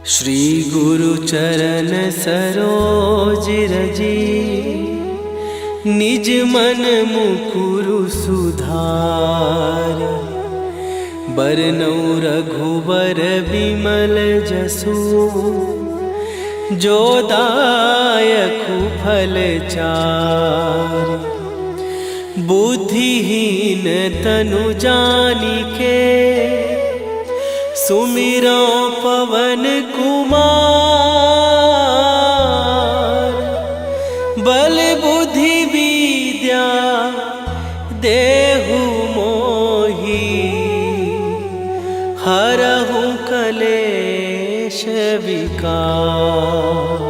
श्री गुरु चरण सरोज रजी, निज मन मुकुरु सुधार। बरनौ रघुबर बिमल जसु, जो दायकु फल चार। बुद्धिहीन तनु जानिके, सुमिरो पवन कुमार। बल बुद्धि विद्या देहु मोहि, हरहु कलेश विकार।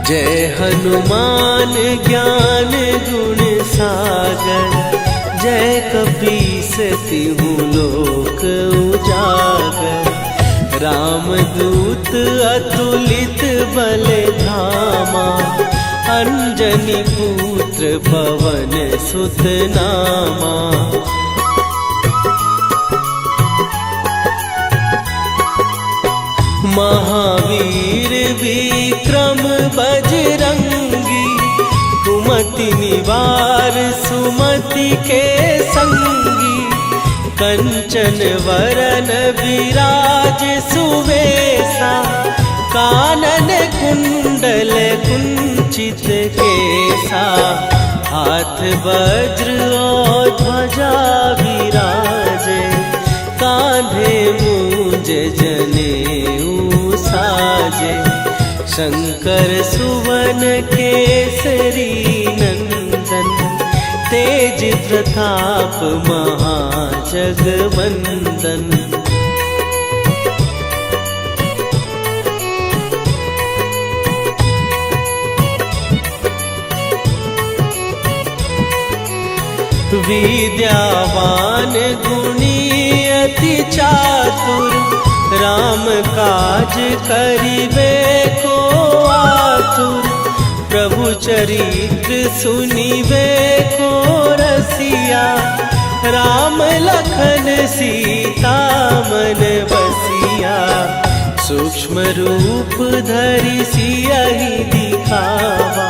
जय हनुमान ज्ञान गुण सागर, जय कपीस तिहु लोक उजागर। रामदूत अतुलित बल धामा, अंजनी पुत्र पवन सुत नामा। महावीर विक्रम बजरंगी, कुमति निवार सुमति के संगी। कंचन वरन विराज सुवेशा, कानन कुंडल कुंचित केसा। हाथ वज्र और ध्वजा विराजे, कांधे मूंज जनेऊ साजे। शंकर सुवन केसरी नंदन, तेज प्रताप महाजगवंदन। विद्यावान गुणी अति चातुर, राम काज करिबे को आतुर। प्रभु चरित्र सुनिबे को रसिया, राम लखन सीता मन बसिया। सूक्ष्म रूप धरि सियहि दिखावा,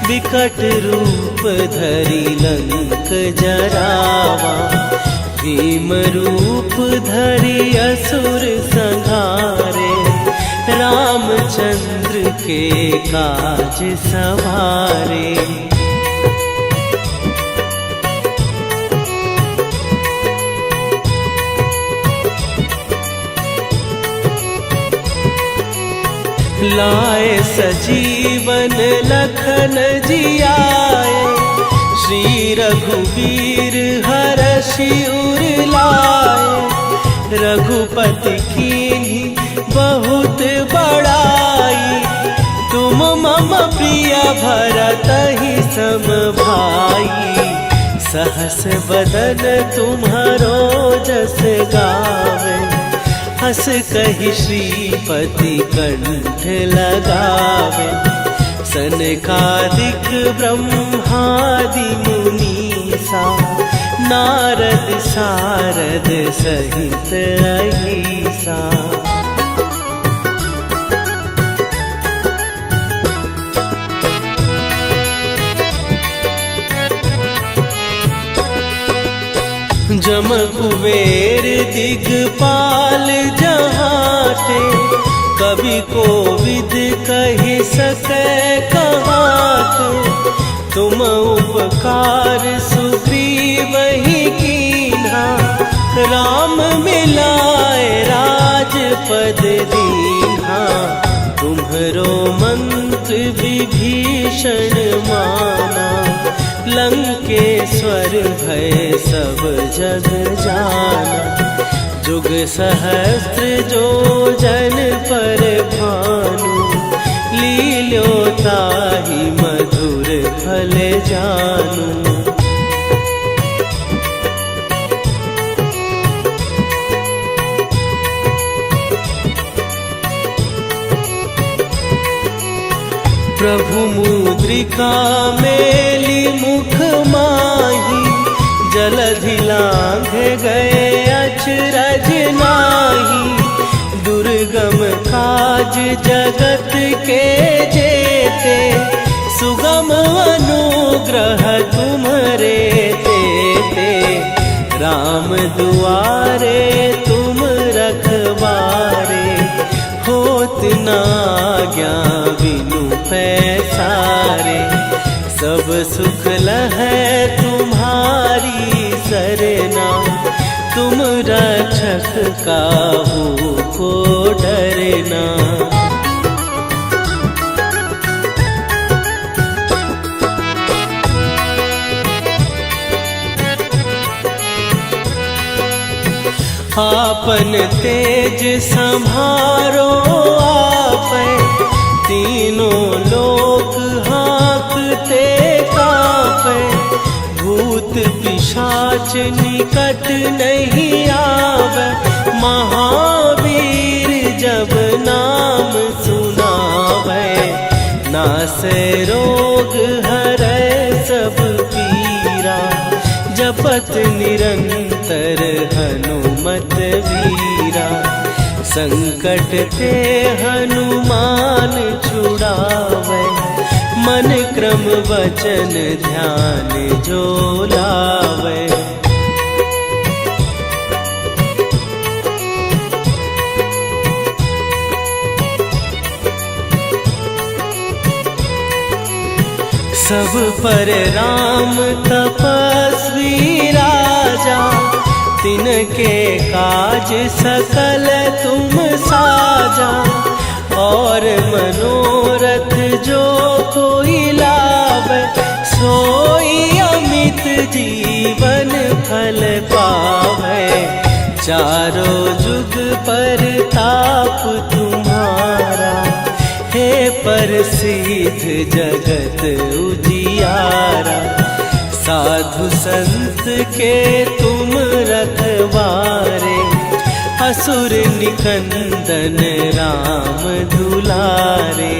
विकट रूप धरि लंक जरावा। भीम रूप धरि असुर संहारे, रामचंद्र के काज सवारे। लाए सजीवन लखन जियाए, श्री रघुवीर हरषि उर लाए। रघुपति कीन्ही बहुत बड़ाई, तुम मम प्रिय भरतहि सम भाई। सहस बदन तुम्हारो जस गावे, हस कहि श्रीपति कंठ लगावे। सनकादिक ब्रह्मादि मुनीसा, नारद सारद सहित अहिसा। जम कुबेर दिगपाल जहाते, कवि कोविद कहि सकै कहाते। तुम उपकार सुग्रीवहि कीन्हा, राम मिलाए राजपद दीन्हा। तुम्हरो मंत्र विभीषण माना, लंकेश्वर भय सब जग जाना। जुग सहस्त्र जो जन पर भानु, लील्यो ताहि मधुर फल जानू। प्रभु मुद्रिका मेली मुख माही, जलधि लांघे गए अचरज नाही। दुर्गम काज जगत के जेते, सुगम अनुग्रह तुम्हरे तेते। राम दुआरे तुम रखवारे, होत न आज्ञा बिनु पैसारे। सब सुख लहै तुम्हारी सरना, तुम रक्षक काहू को डरना। आपन तेज संभारो आपै, तीनों लोक हाँकते कांपै। भूत पिशाच निकट नहीं आवे, महावीर जब नाम सुनावे। नासै रोग हरै सब पीरा, जपत निरंतर हनुमत वीरा। संकट ते हनुमान छुड़ावे, मन क्रम वचन ध्यान जो लावे। सब पर राम तपस्वी राजा, तिनके काज सकल तुम साजा। और मनोरथ जो कोई लावे, सोई अमित जीवन फल पावे। चारों जुग पर ताप तुम्हारा, हे प्रसिद्ध जगत उजियारा। साधु संत के तुम रखवारे, असुर निकंदन राम दुलारे।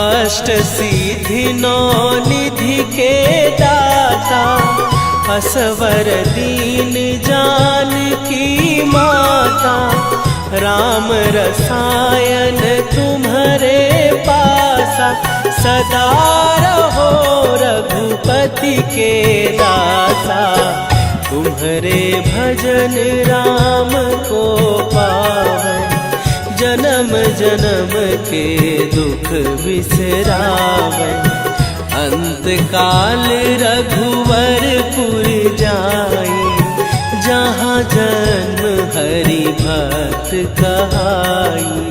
अष्ट सिद्धि नौ निधि के दाता, असवर दीन जानकी माता। राम रसायन तुम्हारे पासा, सदा रहो रघुपति के दासा। तुम्हारे भजन राम को पावै, जन्म जन्म के दुख बिसरावै। अंत काल रघुवरपुर जाई, जहाँ जन्म हरि भक्त कहाई।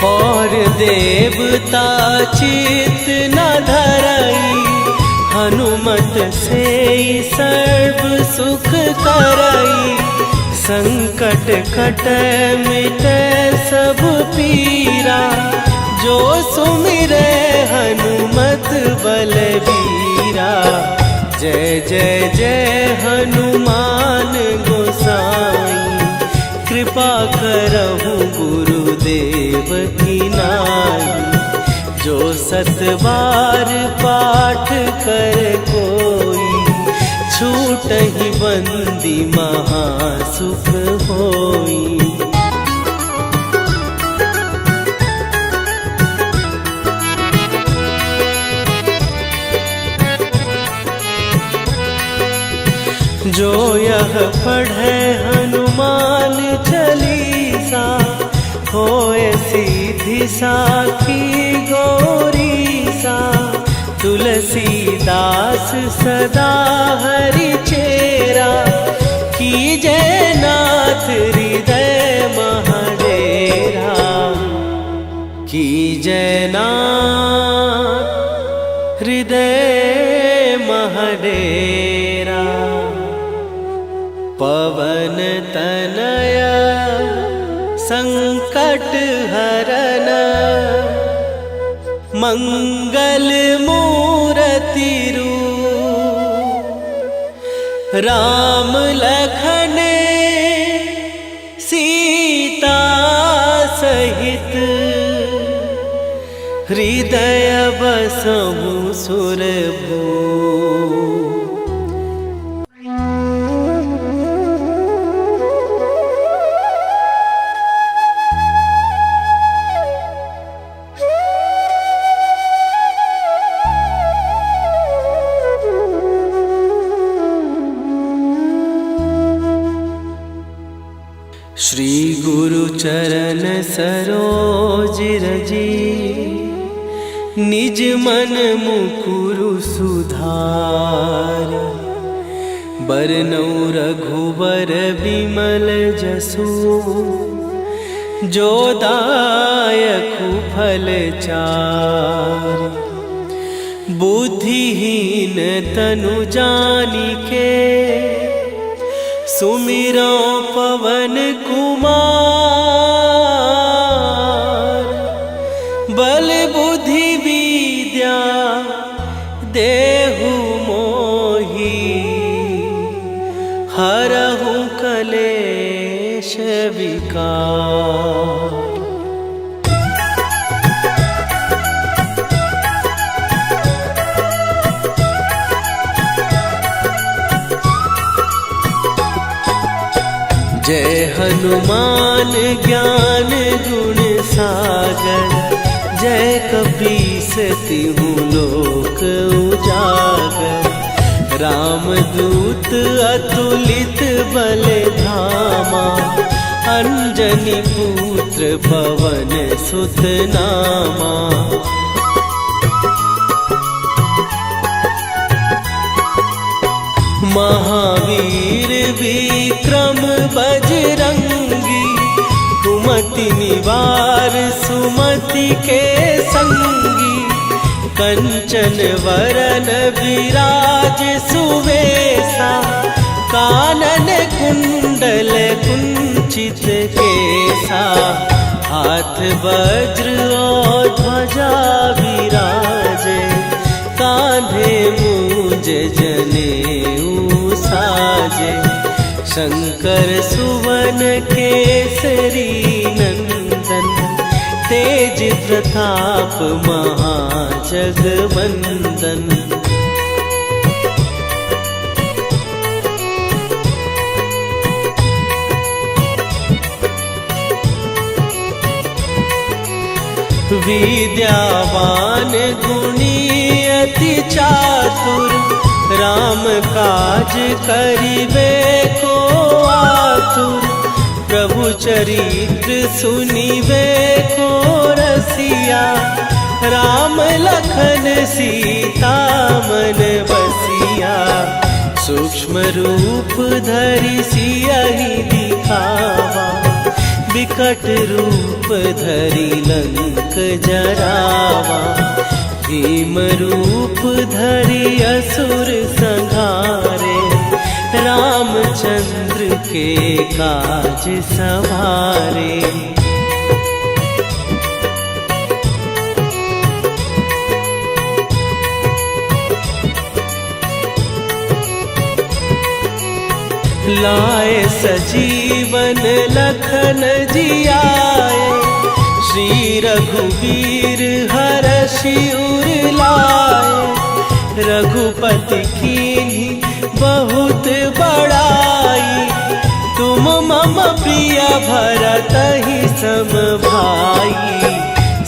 और देवता चित न धरई, हनुमत से सर्व सुख करई। संकट कटै मिटै सब पीरा, जो सुमिरै हनुमत बलबीरा। जय जय जय हनुमान गोसाई, कृपा करहु गुरुदेव की नाई। जो सत बार पाठ कर कोई, छूटहि बंदी महासुख होई। जो यह पढ़े हनुमान चालीसा, होए सीधी साखी गौरीसा। तुलसीदास सदा हरि चेरा, कीजय नाथ हृदय महडेरा। कीजय नाथ हृदय महडेरा। पवन तनया मंगल मूर्ति रूप, राम लखन सीता सहित, हृदय बसहु सुरभूप। श्री गुरु चरण सरोज रजी, निज मन मुकुरु सुधार। बरनउँ रघुबर बिमल जसु, जो दायकु फल चारि। बुद्धिहीन तनु जानिके, सुमिरो पवन कुमार। बल बुद्धि विद्या देहु मोहि, हरहु कलेश विकार। जय हनुमान ज्ञान गुण सागर, जय कपीस तिहु लोक उजागर। रामदूत अतुलित बल धामा, अंजनी पुत्र पवन सुत नामा। महावीर विक्रम बजरंगी, कुमति निवार सुमति के संगी। कंचन वरन विराज सुवेशा, कानन कुंडल कुंचित केसा। हाथ वज्र और ध्वजा विराजे, कांधे मूंज जनेऊ साजे। शंकर सुवन केसरी नंदन, तेज प्रताप महाजगवंदन। विद्यावान गुणी अति चातुर, राम काज करिबे को आतुर। प्रभु चरित्र सुनिबे को रसिया, राम लखन सीता मन बसिया। सूक्ष्म रूप धरि सियहि दिखावा, विकट रूप धरि लंक जरावा। भीम रूप धरि असुर संहारे, रामचंद्र के काज सवारे। लाए सजीवन लखन जियाए, श्री रघुवीर हरषि उर लाए। रघुपति कीन्ही बहुत बड़ाई, तुम मम प्रिय भरतहि सम भाई।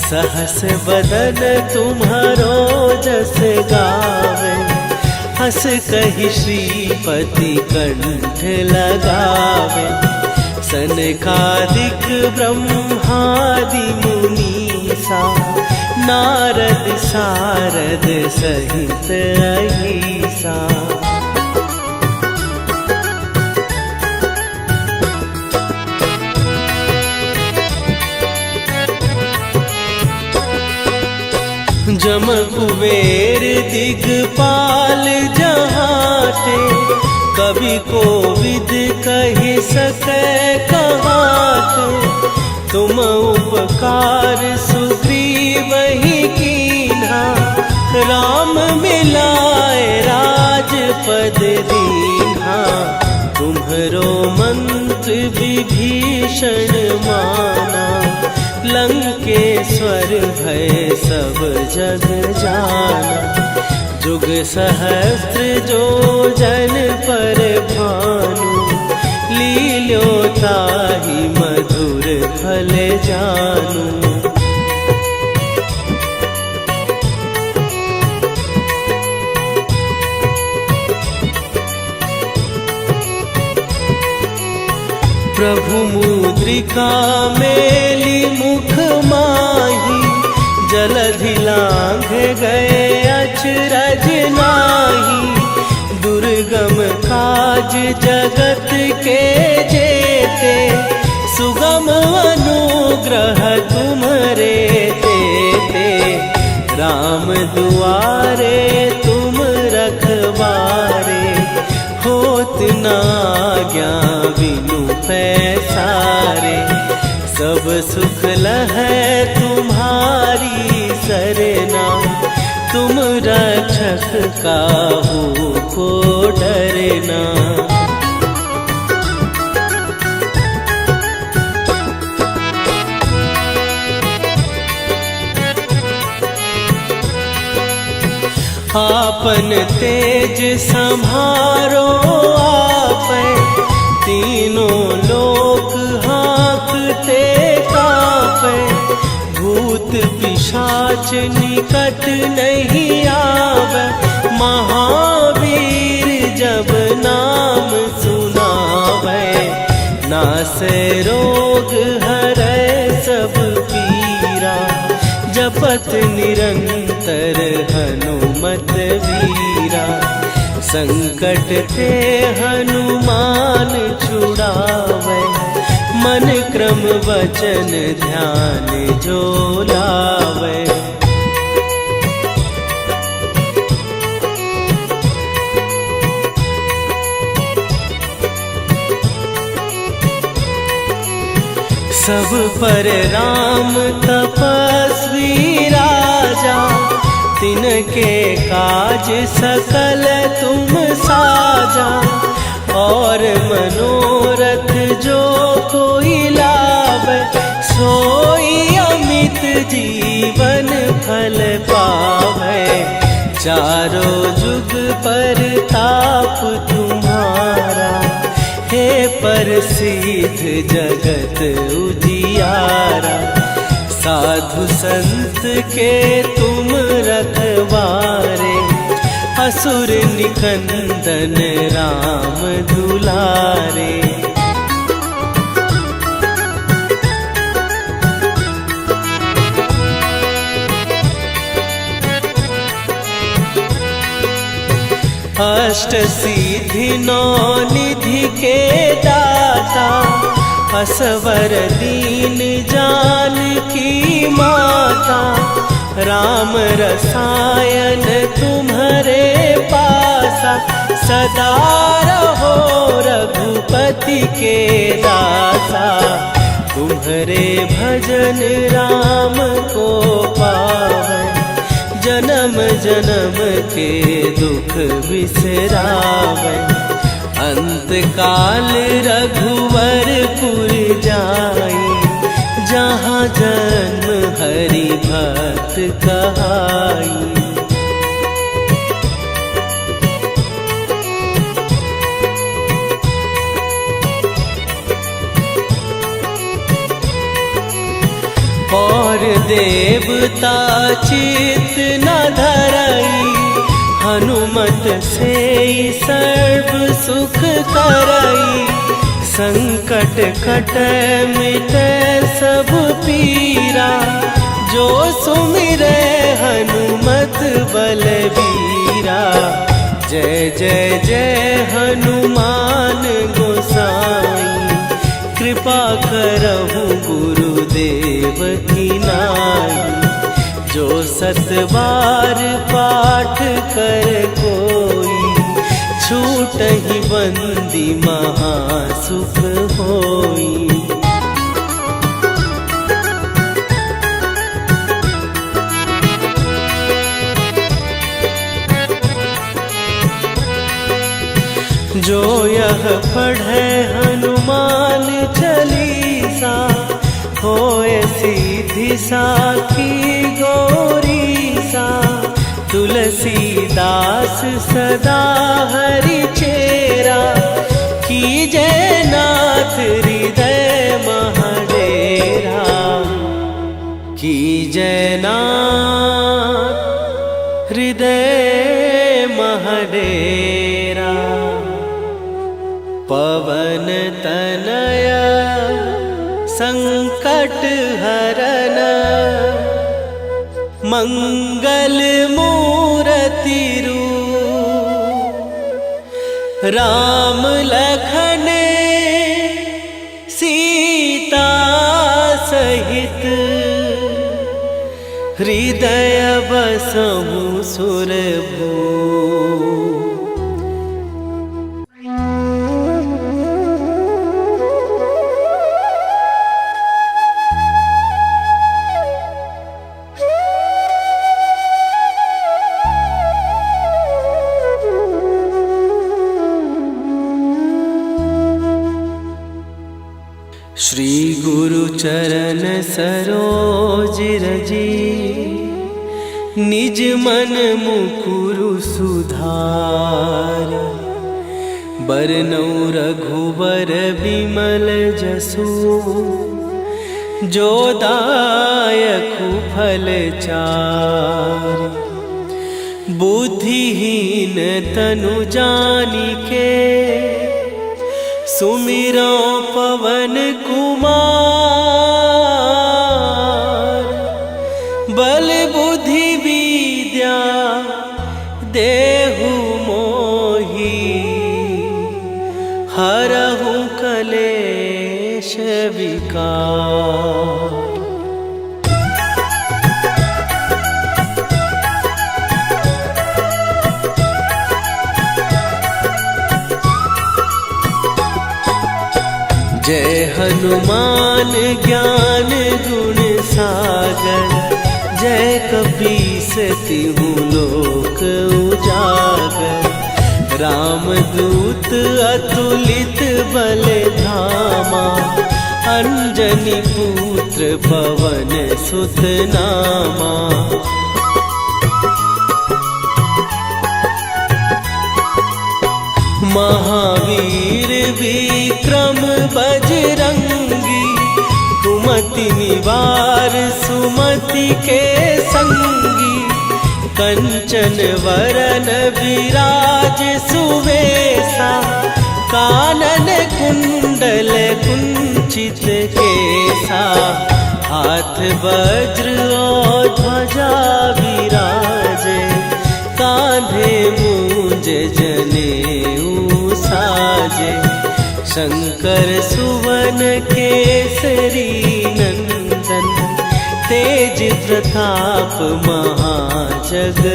सहस बदन तुम्हारो जस गावे, हस कहि श्रीपति कंठ लगावे। सनकादिक ब्रह्मादि मुनीसा, नारद सारद सहित अहिसा। जम कुबेर दिगपाल जहाते, कवि कोविद कहि सकै कहाते। तुम उपकार सुग्रीवहि कीन्हा, राम मिलाए राजपद दीन्हा, तुम्हरो मंत्र विभीषण माना। लंकेश्वर भय सब जग जाना, जुग सहस्त्र जो जन पर भानु। लील्यो ताहि मधुर फल जानू। प्रभु मुद्रिका मेली मुख माही, जलधि लांघ गए अचरज नाही। दुर्गम काज जगत के जेते, सुगम अनुग्रह तुम्हरे तेते। राम दुआरे तुम रखवारे, होत न आज्ञा बिनु पैसारे। सब सुख लहै तुम्हारी सरना, तुम रक्षक काहू को डरना। आपन तेज संभारो आपै, तीनों लोक हाँकते कापै। भूत पिशाच निकट नहीं आवे, महावीर जब नाम सुनावे। नासै रोग हरै सब पीरा, जपत निरंतर हनुमत वीरा। संकट ते हनुमान छुड़ावे, मन क्रम वचन ध्यान जो लावे। सब पर राम तपस्वी राजा, तिनके काज सकल तुम साजा। और मनोरथ जो कोई लावे, सोई अमित जीवन फल पावे। चारों जुग पर ताप तुम्हारा, हे प्रसिद्ध जगत उजियारा। साधु संत के तुम रखवारे, असुर निकंदन राम दुलारे। अष्ट सिद्धि नौ निधि के दाता, असवर दीन जानकी माता। राम रसायन तुम्हारे पासा, सदा रहो रघुपति के दासा। तुम्हारे भजन राम को पावे, जन्म जन्म के दुख बिसरावे। अंत काल रघुवरपुर जाई, जहाँ जन्म हरि भक्त कहाई। और देवता चित न धरई, हनुमत से सर्व सुख करई। संकट कटै मिटै सब पीरा, जो सुमिरै हनुमत बलबीरा। जय जय जय हनुमान गोसाई, कृपा करहु गुरुदेव की नाई। जो सत बार पाठ कर कोई, छूटहि बंदी महासुख होई। जो यह पढ़े हनुमान चालीसा, होए सीधी साखी गौरी सा। तुलसीदास सदा हरि चेरा, कीजय नाथ हृदय महडेरा। कीजय नाथ हृदय महडेरा। पवन तनय संकट हरन, मंगल मूरति रूप। राम लखन सीता सहित, हृदय बसहु सुरभूप। श्री गुरु चरण सरोज रजी, निज मन मुकुरु सुधार। बरनउँ रघुबर बिमल जसु, जो दायकु फल चारि। बुद्धिहीन तनु जानिके, सुमिरो पवन कुमार। बल बुद्धि विद्या देहु मोहि, हरहु कलेश विकार। जय हनुमान ज्ञान गुण सागर, जय कपीस तिहु लोक उजागर। रामदूत अतुलित बल धामा, अंजनी पुत्र पवन सुत नामा। महावीर विक्रम बजरंगी, कुमति निवार सुमति के संगी। कंचन वरन विराज सुवेशा, कानन कुंडल कुंचित केसा। हाथ वज्र और ध्वजा विराजे, कांधे मूंज जनेऊ साजे। शंकर सुवन केसरी नंदन, तेज प्रताप महाजगवंदन।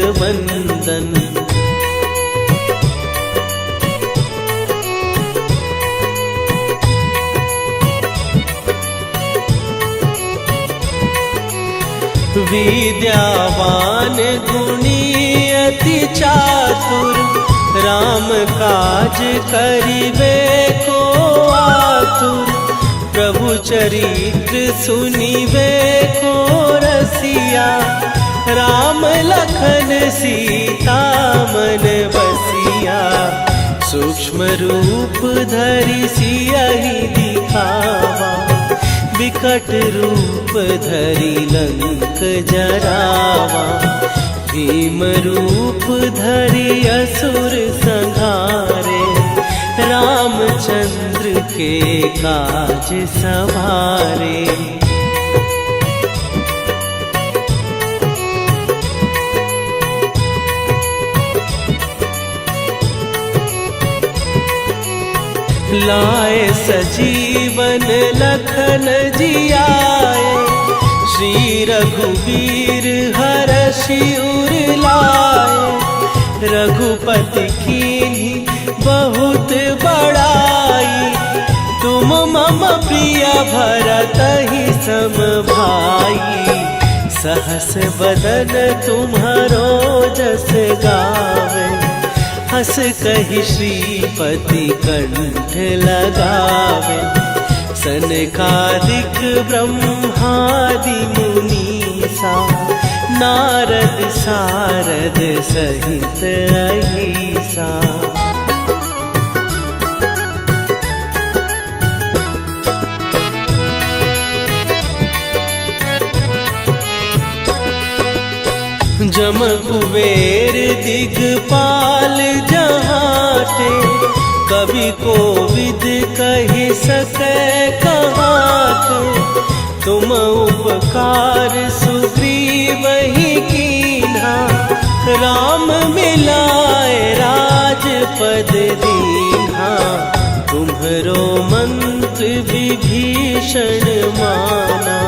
विद्यावान गुणी अति चातुर, राम काज करिबे को आतुर। प्रभु चरित्र सुनिबे को रसिया, राम लखन सीता मन बसिया। सूक्ष्म रूप धरि सियहि दिखावा, विकट रूप धरि लंक जरावा। भीम रूप धरि असुर संहारे, रामचंद्र के काज सवारे। लाए सजीवन लखन जियाए, श्री रघुवीर हरषि उर लाए। रघुपति कीन्ही बहुत बड़ाई, तुम मम प्रिय भरतहि सम भाई। सहस बदन तुम्हारो जस गावे, हस कहि श्रीपति कंठ लगावे, सनकादिक ब्रह्मादि मुनीसा, नारद सारद सहित अहिसा। जम कुबेर दिगपाल जहाते, कवि कोविद कहि सकै कहाते। तुम उपकार सुग्रीवहि कीन्हा, राम मिलाए राजपद दीन्हा। तुम्हरो मंत्र विभीषण माना,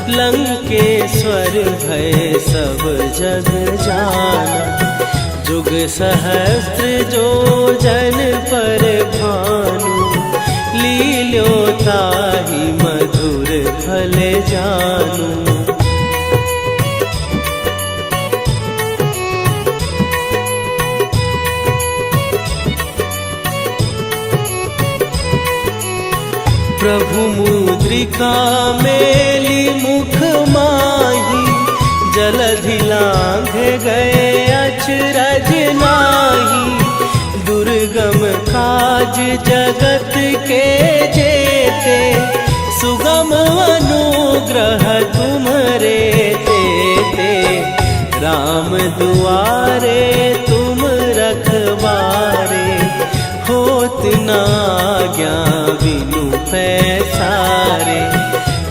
लंकेश्वर भय सब जग जाना। जुग सहस्त्र जो जन पर भानु, लील्यो ताहि मधुर फल जानू। प्रभु मुद्रिका मेली मुख माही, जलधि लांघ गए अचरज नाही। दुर्गम काज जगत के जेते, सुगम अनुग्रह तुम्हरे तेते। राम दुआरे तुम रखवारे, होत न आज्ञा बिनु पैसारे।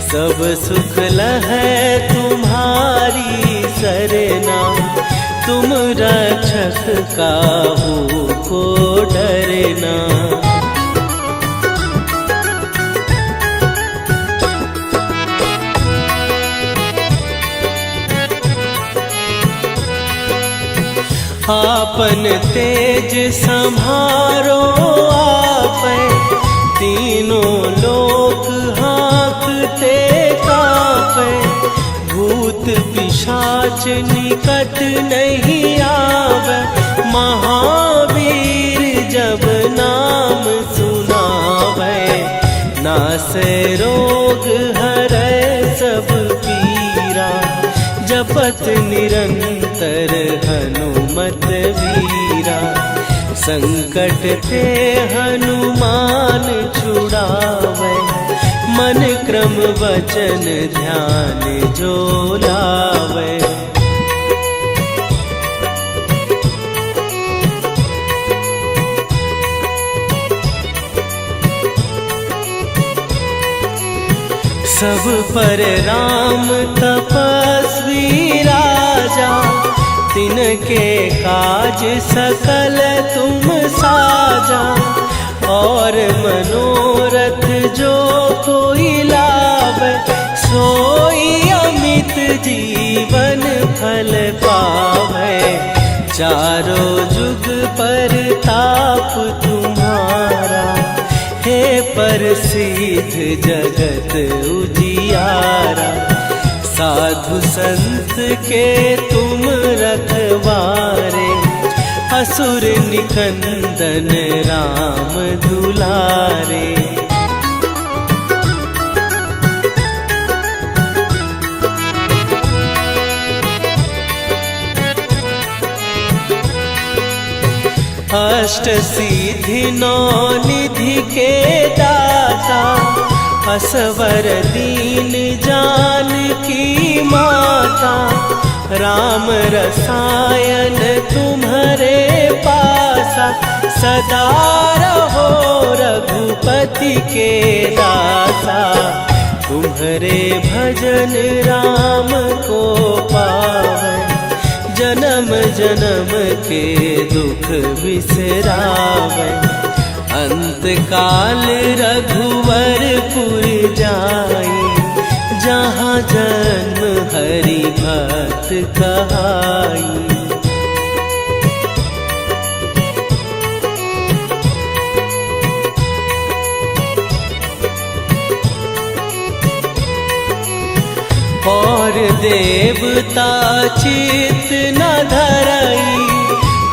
सब सुख लहै तुम्हारी सरना, तुम रक्षक काहू को डरना। आपन तेज सम्हारो आपै, तीनों लोक हाँकते कापै। भूत पिशाच निकट नहीं आवे, महावीर जब नाम सुनावे। नासै रोग हरै सब पीरा, जपत निरंतर हनुमत वीरा। संकट ते हनुमान छुड़ावे, मन क्रम वचन ध्यान जो लावे। सब पर राम तपस्वी राजा, तिनके काज सकल तुम साजा। और मनोरथ जो कोई लावे, सोई अमित जीवन फल पावे। चारों जुग पर ताप तुम्हारा, हे प्रसिद्ध जगत उजियारा। साधु संत के तुम रखवारे, असुर निकंदन राम दुलारे। अष्ट सिद्धि नौ निधि के दाता, असवर दीन जानकी माता। राम रसायन तुम्हारे पासा, सदा रहो रघुपति के दासा। तुम्हारे भजन राम को पावे, जन्म जन्म के दुख बिसरावे। अंत काल रघुवरपुर जाई, जहाँ जन्म हरि भक्त कहाई। और देवता चित न धरई,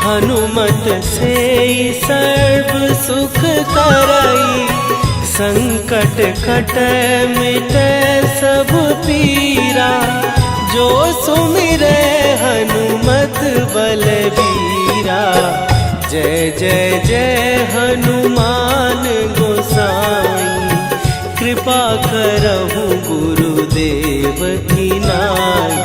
हनुमत सुमत से सर्व सुख करई, संकट कटै मिटै सब पीरा। जो सुमिरै हनुमत बलबीरा, जय जय जय हनुमान गोसाई। कृपा करहु गुरुदेव की नाई,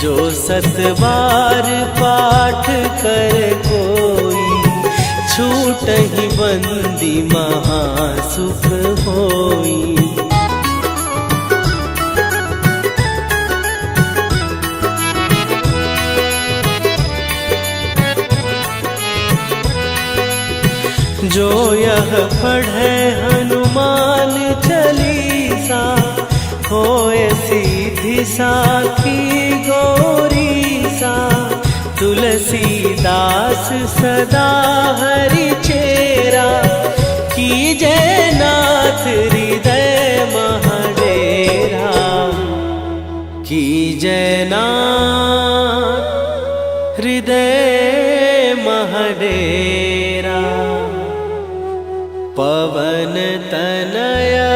जो सत बार पाठ कर कोई, छूटहि बंदी महासुख होई। जो यह पढ़े हनुमान चालीसा, होय सीधी साखी गौरीसा। तुलसीदास सदा हरि चेरा, कीजय नाथ हृदय महडेरा। कीजय नाथ हृदय महडेरा। पवन तनया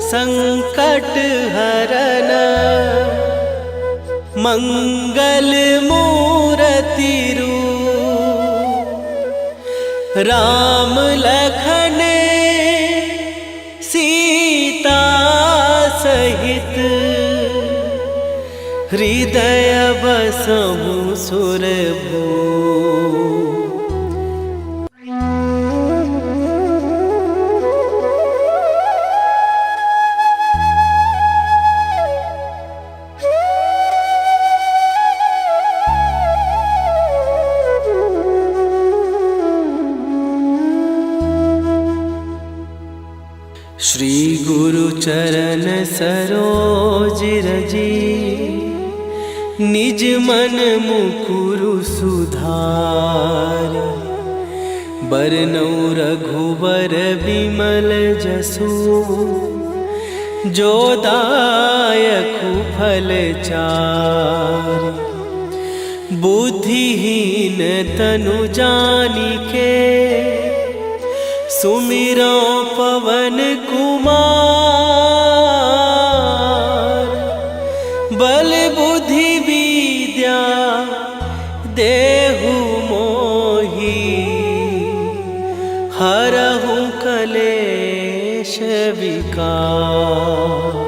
संकट हरन, मंगल मूरति रूप। राम लखन सीता सहित, हृदय बसहु सुरभूप। श्री गुरु चरण सरोज रजी, निज मन मुकुरु सुधार। बरनउँ रघुबर बिमल जसु, जो दायकु फल चार। बुद्धिहीन तनु जानिके, सुमिरो पवन कुमार। बल बुद्धि विद्या देहु मोहि, हरहु कलेश विकार।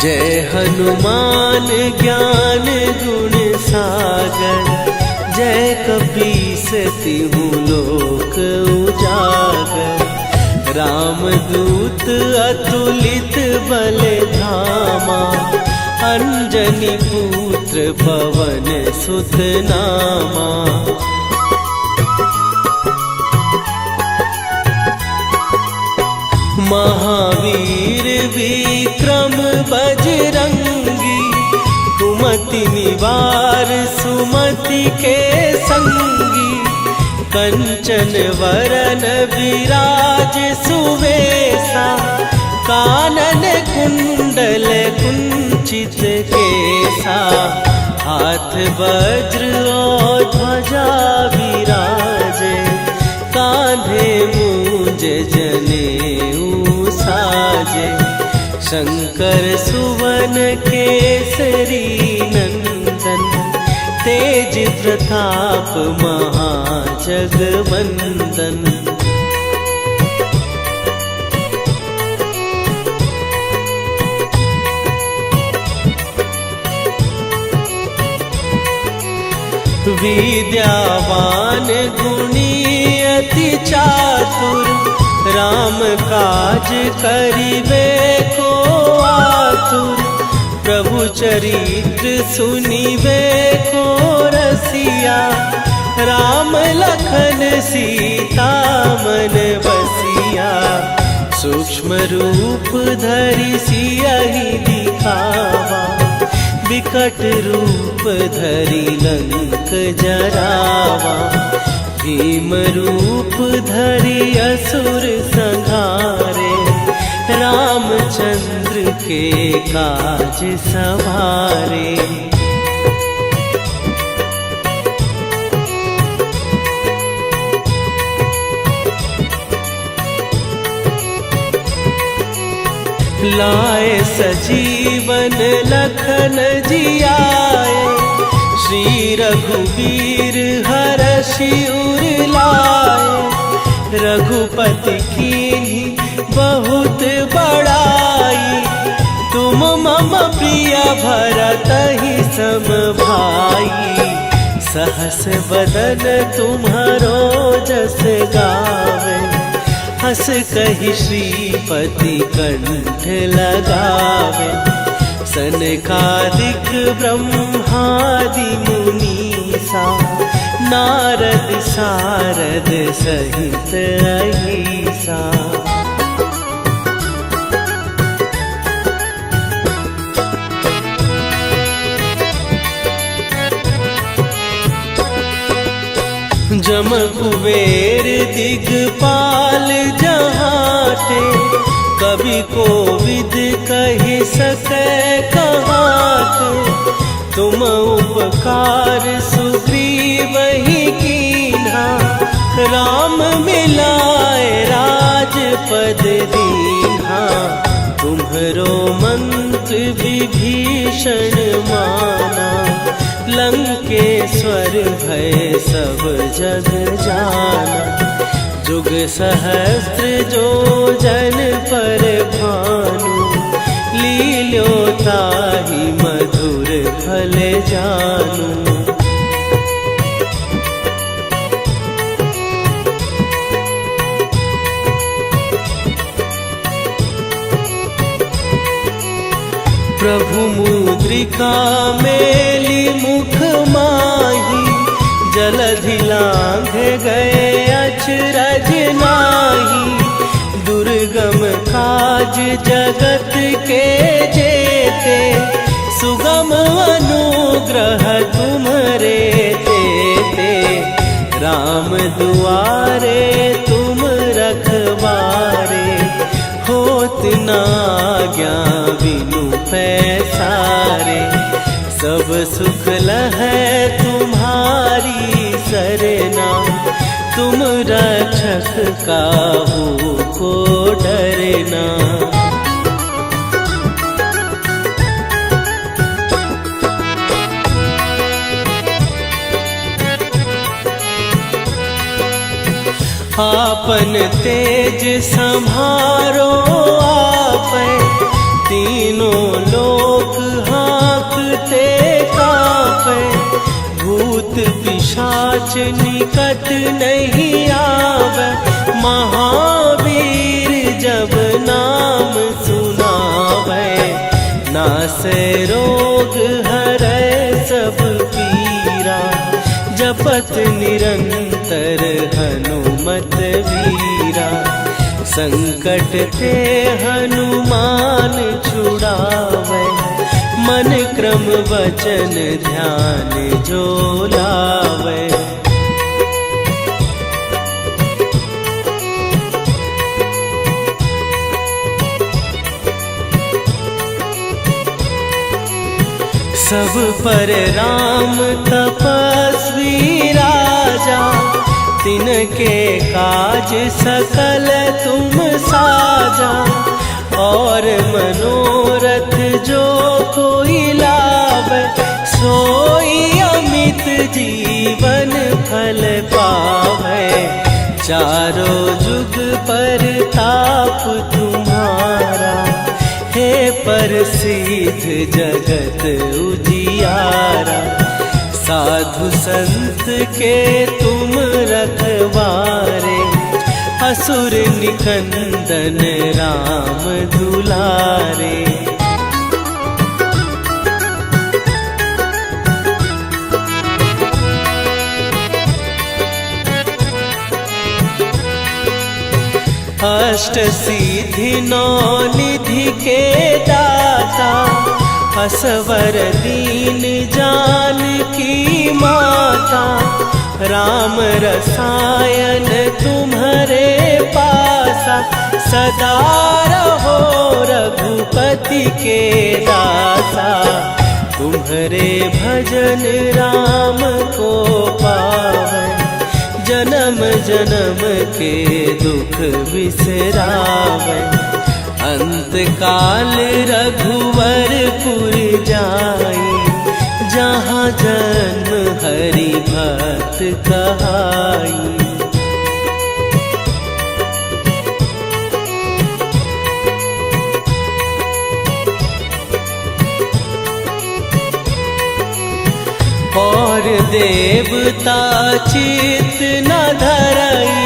जय हनुमान ज्ञान गुण सागर, जय कपीस तिहु लोक उजागर। रामदूत अतुलित बल धामा, अंजनी पुत्र पवन सुत नामा। महावीर विक्रम बजरंगी, कुमति निवार सुमति के संगी। कंचन वरन विराज सुवेशा, कानन कुंडल कुंचित केसा। हाथ वज्र और ध्वजा विराजे, कांधे मूंज जनेऊ साजे। शंकर सुवन केसरी नंदन, तेज प्रताप महाजगवंदन। विद्यावान गुणी अति चातुर, राम काज करिबे को आतुर। प्रभु चरित्र सुनिबे को रसिया, राम लखन सीता मन बसिया। सूक्ष्म रूप धरि सियहि दिखावा, विकट रूप धरि लंक जरावा। भीम रूप धरि असुर संहारे, रामचंद्र के काज सवारे। लाए सजीवन लखन जियाए, श्री रघुवीर हरषि उर लाए। रघुपति कीन्ही बहुत बड़ाई, तुम मम प्रिय भरतहि सम भाई। सहस बदन तुम्हारो जस गावे, हस कहि श्रीपति कंठ लगावे। सनकादिक ब्रह्मादि मुनीसा, नारद सारद सहित अहिसा। जम कुबेर दिगपाल जहाते, कवि कोविद कहि सकै कहाते। तुम उपकार सुग्रीवहि कीन्हा, राम मिलाए राजपद दीन्हा। तुम्हरो मंत्र विभीषण माना, लंकेश्वर भय सब जग जाना। जुग सहस्त्र जो जन पर भानु, लील्यो ताहि मधुर फल जानू। प्रभु मुद्रिका मेली मुख माही, जलधि लांघ गए अचरज नाही। दुर्गम काज जगत के जेते, सुगम अनुग्रह तुम्हरे तेते। राम दुआरे तुम रखवारे, होत न आज्ञा बिनु पैसारे। सब सुख लहै तुम्हारी सरना, तुम रक्षक काहू को डरना। आपन तेज संभारो आपै, तीनों लोक हाँकते कांपै। भूत पिशाच निकट नहीं आवे, महावीर जब नाम सुनावे। नासै रोग हरै सब पीरा, जपत निरंतर हनुमत वीरा। संकट ते हनुमान छुड़ावे, मन क्रम वचन ध्यान जो लावे। सब पर राम तपस्वी राजा, तिनके काज सकल तुम साजा। और मनोरथ जो कोई लावे, सोई अमित जीवन फल पावे। चारों जुग पर ताप तुम्हारा, हे प्रसिद्ध जगत उजियारा। साधु संत के तुम रखवारे, असुर निकंदन राम दुलारे। अष्ट सिद्धि नौ निधि के दाता, असवर दीन जानकी माता, राम रसायन तुम्हारे पासा, सदा रहो रघुपति के दासा। तुम्हारे भजन राम को पावन, जन्म जन्म के दुख बिसरावन। अंत काल रघुवरपुर जाई, जहाँ जन्म हरि भक्त कहाई। और देवता चित न धरई,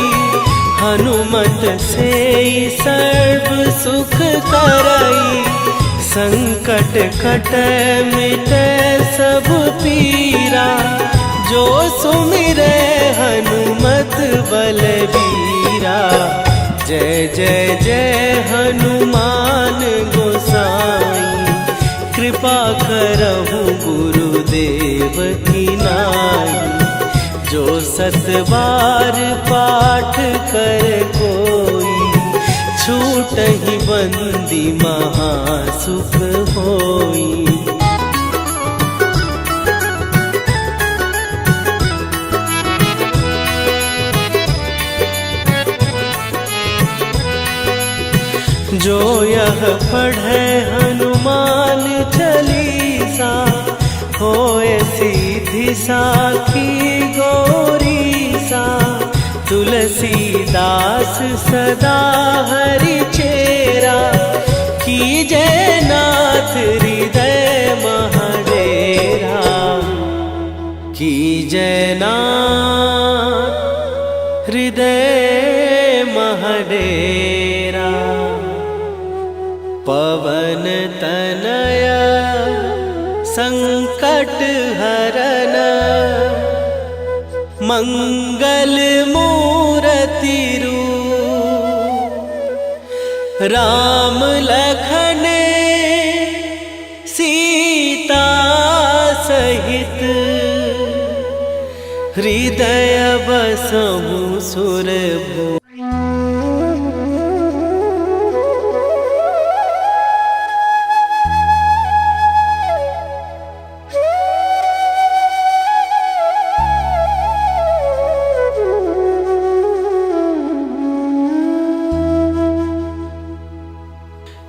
हनुमत से सर्व सुख करई। संकट कटे मिटे सब पीरा, जो सुमिरे हनुमत बलबीरा। जय जय जय हनुमान गोसाई, कृपा करहु गुरुदेव की नाई। जो सत बार पाठ कर कोई, छूटहि बंदी महासुख होई। जो यह पढ़े हनुमान चालीसा, होए सीधी साखी गौरीसा। तुलसीदास सदा हरि चेरा, कीजय नाथ हृदय महडेरा। कीजय नाथ हृदय महडेरा। पवन तनय संकट हरन, मंगल मूर्ति रूप। राम लखन सीता सहित, हृदय बसहु सुरभूप।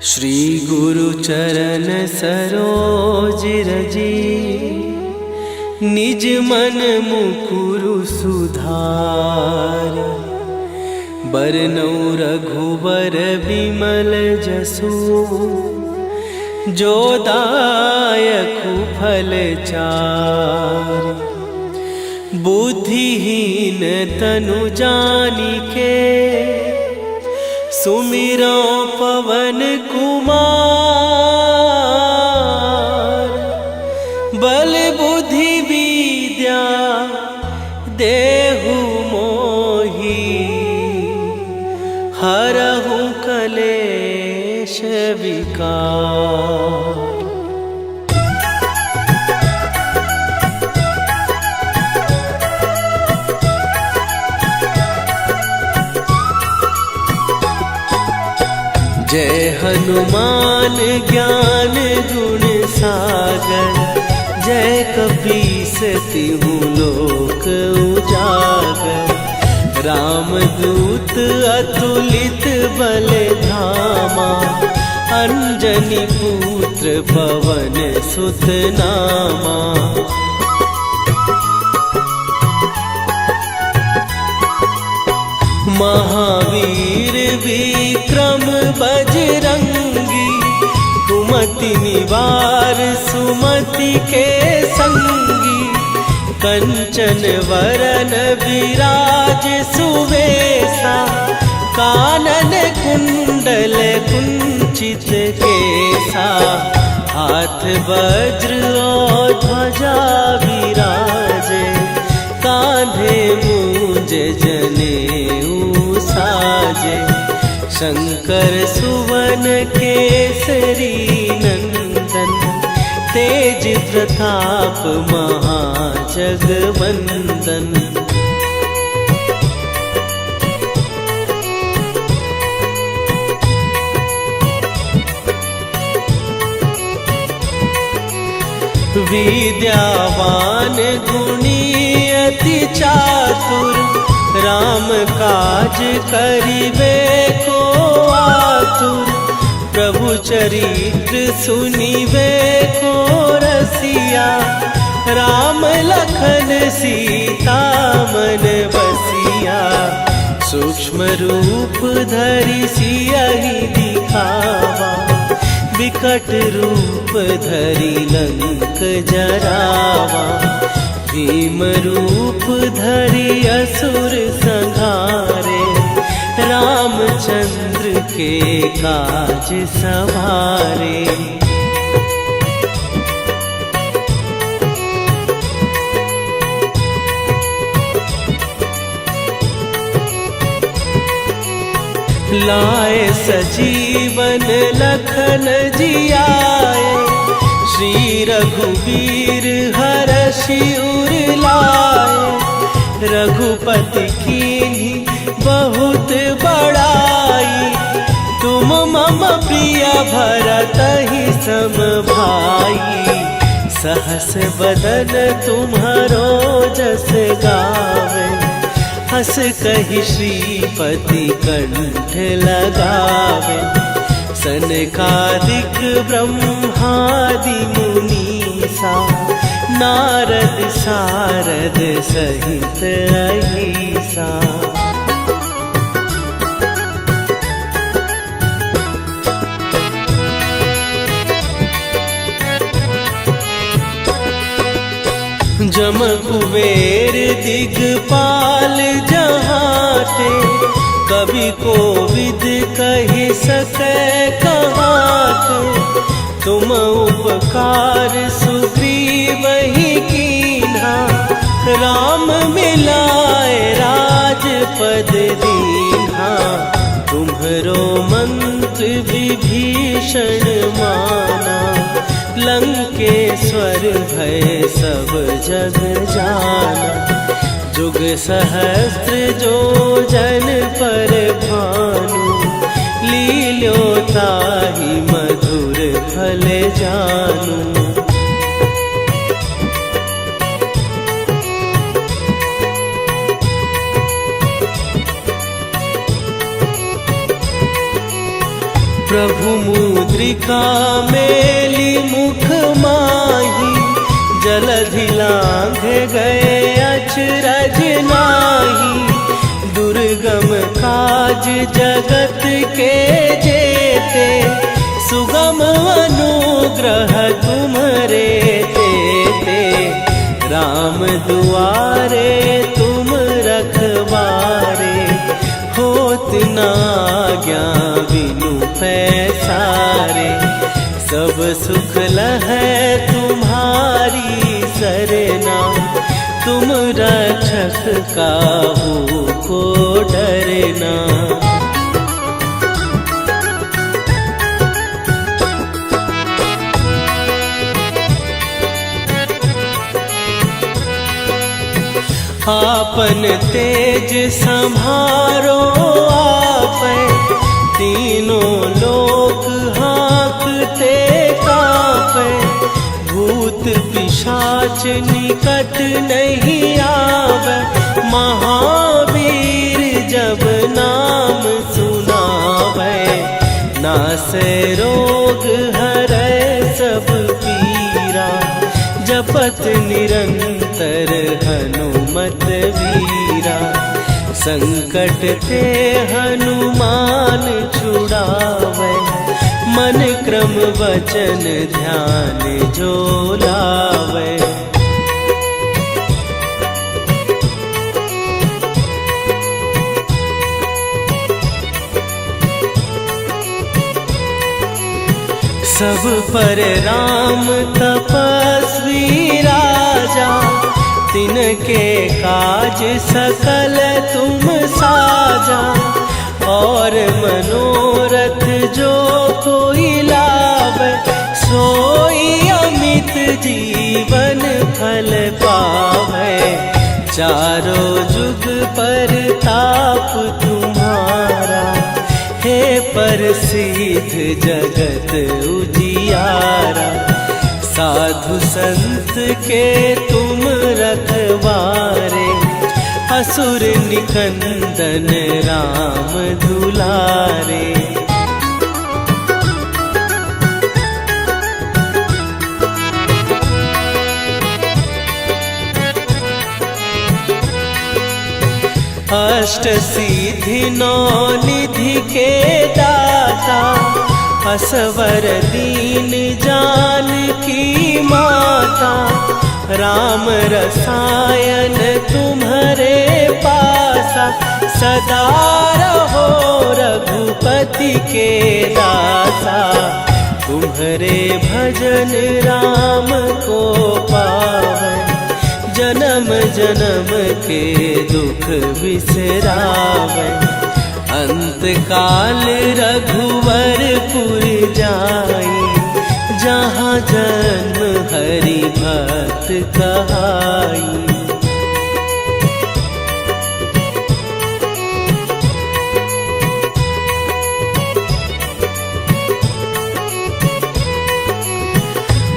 श्री गुरु चरण सरोज रजी, निज मन मुकुरु सुधार। बरनौ रघुबर बिमल जसु, जो दायकु फल चार। बुद्धिहीन तनु जानिके, सुमिरो पवन कुमार। बल बुद्धि विद्या देहु मोहि, हरहु कलेश विकार। जय हनुमान ज्ञान गुण सागर, जय कपीस तिहु लोक उजागर। रामदूत अतुलित बल धामा, अंजनी पुत्र पवन सुत नामा। महावीर विक्रम बजरंगी, कुमति निवार सुमति के संगी। कंचन वरन विराज सुवेशा, कानन कुंडल कुंचित केसा। हाथ वज्र और ध्वजा विराजे, कांधे मूंज जनेऊ साजे। शंकर सुवन केसरी नंदन, तेज प्रताप महाजगवंदन। विद्यावान गुणी अति चातुर, राम काज करिबे को आतुर। प्रभु चरित्र सुनिबे को रसिया, राम लखन सीता मन बसिया। सूक्ष्म रूप धरि सियहि दिखावा, विकट रूप धरि लंक जरावा। भीम रूप धरि असुर संहारे, रामचंद्र के काज सवारे। लाए सजीवन लखन जियाए, श्री रघुवीर हरषि उर लाए। रघुपति कीन्ही बहुत बड़ाई, तुम मम प्रिय भरतहि सम भाई। सहस बदन तुम्हारो जस गावे, हस कहि श्रीपति कंठ लगावे। सनकादिक ब्रह्मादि मुनीसा, नारद सारद सहित अहिसा। जम कुबेर दिगपाल जहाते, कवि कोविद कहि सकै कहाते। तुम उपकार सुग्रीवहि कीन्हा, राम मिलाए राजपद दीन्हा। तुम्हरो मंत्र विभीषण माना, लंकेश्वर भय सब जग जाना। जुग सहस्त्र जो जन पर भानु, लील्यो ताहि मधुर फल जानू। प्रभु मुद्रिका मेली मुख माही, जलधि लांघ गए अचरज नाही। दुर्गम काज जगत के जेते, सुगम अनुग्रह तुम्हरे तेते। राम दुआरे तुम रखवारे, होत न आज्ञा बिनु पैसारे। सब सुख लहै तुम्हारी सरना, तुम रक्षक काहू को डरना। आपन तेज संभारो आपै, तीनों लोक हाँकते कापै। भूत पिशाच निकट नहीं आवे, महावीर जब नाम सुनावे। नासै रोग हरै सब पीरा, जपत निरंतर हनुमत वीरा। संकट ते हनुमान छुड़ावे, मन क्रम वचन ध्यान जो लावे। सब पर राम तपस्वी राजा, तिनके काज सकल तुम साजा। और मनोरथ जो कोई लावे, सोई अमित जीवन फल पावे। चारों जुग पर ताप तुम्हारा, हे प्रसिद्ध जगत उजियारा। साधु संत के तुम रखवारे, असुर निकंदन राम दुलारे। अष्ट सिद्धि नौ निधि के दाता, असवर दीन जानकी माता। राम रसायन तुम्हारे पासा, सदा रहो रघुपति के दासा। तुम्हारे भजन राम को पावे, जन्म जन्म के दुख बिसरावे। अंत काल रघुवरपुर जाई, जहाँ जन्म हरि भक्त कहाई।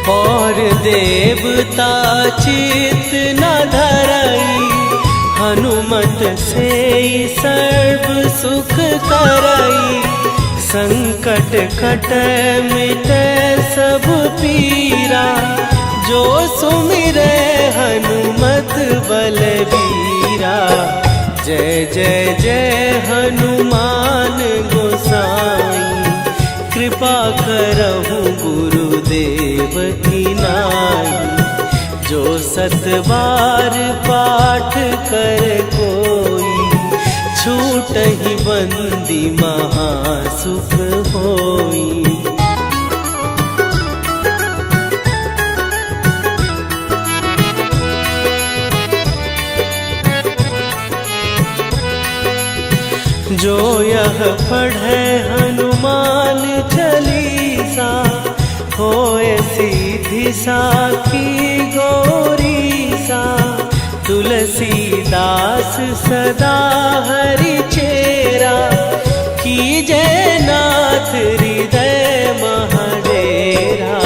और देवता चित न धरई, हनुमत से सर्व सुख करई। संकट कट मिटे सब पीरा, जो सुमिरे हनुमत बलबीरा। जय जय जय हनुमान गोसाई, कृपा करहु गुरुदेव की नाई। जो सत बार पाठ कर कोई, छूटहि बंदी महासुख होई। जो यह पढ़े हनुमान चालीसा, होए सीधी साखी गौरीसा। तुलसीदास सदा हरि चेरा, कीजय नाथ हृदय महडेरा।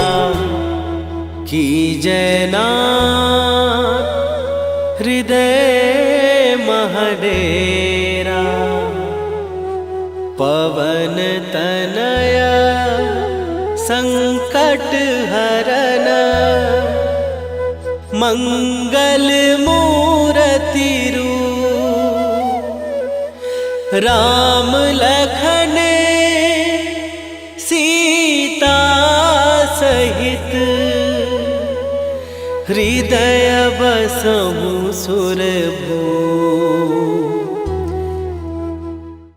कीजय नाथ हृदय महडेरा। पवन तनया संकट हरन, मंगल मूर्ति रूप। राम लखन सीता सहित, हृदय बसहु सुरभूप।